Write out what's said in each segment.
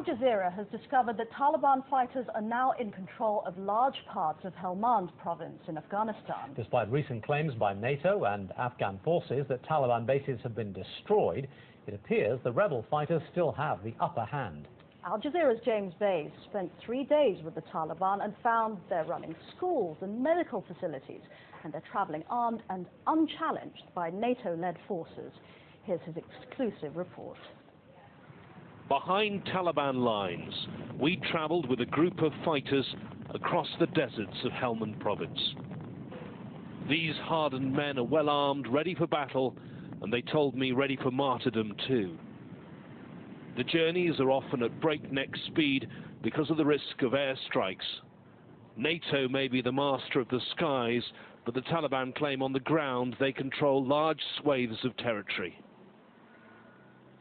Al Jazeera has discovered that Taliban fighters are now in control of large parts of Helmand province in Afghanistan. Despite recent claims by NATO and Afghan forces that Taliban bases have been destroyed, it appears the rebel fighters still have the upper hand. Al Jazeera's James Bays spent 3 days with the Taliban and found they're running schools and medical facilities, and they're traveling armed and unchallenged by NATO-led forces. Here's his exclusive report. Behind Taliban lines, we travelled with a group of fighters across the deserts of Helmand province. These hardened men are well armed, ready for battle, and they told me ready for martyrdom too. The journeys are often at breakneck speed because of the risk of airstrikes. NATO may be the master of the skies, but the Taliban claim on the ground they control large swathes of territory.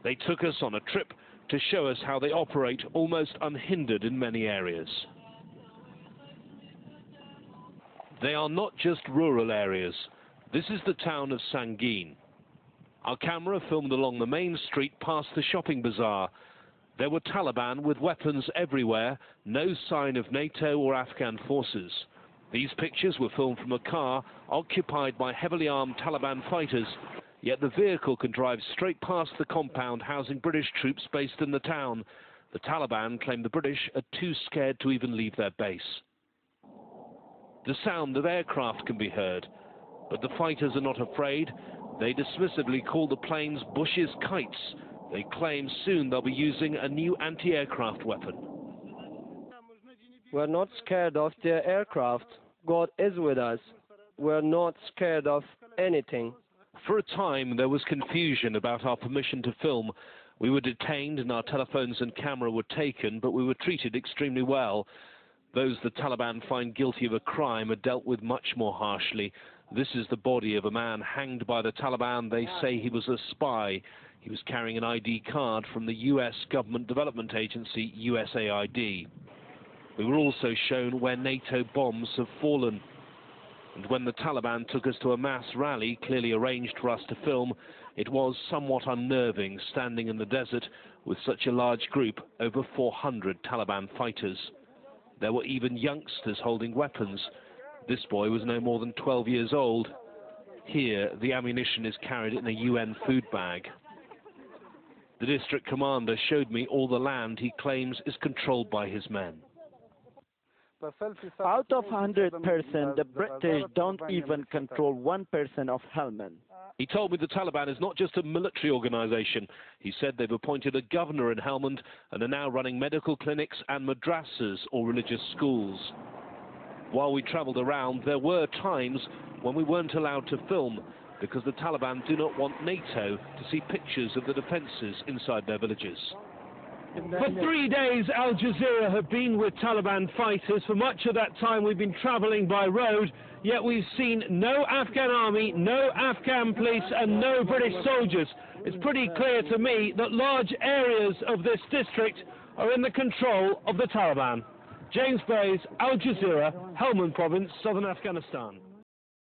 They took us on a trip to show us how they operate almost unhindered in many areas. They are not just rural areas. This is the town of Sangin. Our camera filmed along the main street past the shopping bazaar. There were Taliban with weapons everywhere, no sign of NATO or Afghan forces. These pictures were filmed from a car occupied by heavily armed Taliban fighters, yet the vehicle can drive straight past the compound housing British troops based in the town. The Taliban claim the British are too scared to even leave their base. The sound of aircraft can be heard, but the fighters are not afraid. They dismissively call the planes Bush's kites. They claim soon they'll be using a new anti-aircraft weapon. We're not scared of their aircraft. God is with us. We're not scared of anything. For a time, there was confusion about our permission to film. We were detained and our telephones and camera were taken, but we were treated extremely well. Those the Taliban find guilty of a crime are dealt with much more harshly. This is the body of a man hanged by the Taliban. They say he was a spy. He was carrying an ID card from the U.S. Government Development Agency, USAID. We were also shown where NATO bombs have fallen. And when the Taliban took us to a mass rally, clearly arranged for us to film, it was somewhat unnerving standing in the desert with such a large group, over 400 Taliban fighters. There were even youngsters holding weapons. This boy was no more than 12 years old. Here, the ammunition is carried in a UN food bag. The district commander showed me all the land he claims is controlled by his men. Out of 100%, the British don't even control 1% of Helmand. He told me the Taliban is not just a military organization. He said they've appointed a governor in Helmand and are now running medical clinics and madrasas, or religious schools. While we traveled around, there were times when we weren't allowed to film because the Taliban do not want NATO to see pictures of the defenses inside their villages. For 3 days, Al Jazeera have been with Taliban fighters. For much of that time, we've been traveling by road, yet we've seen no Afghan army, no Afghan police, and no British soldiers. It's pretty clear to me that large areas of this district are in the control of the Taliban. James Bays, Al Jazeera, Helmand Province, southern Afghanistan.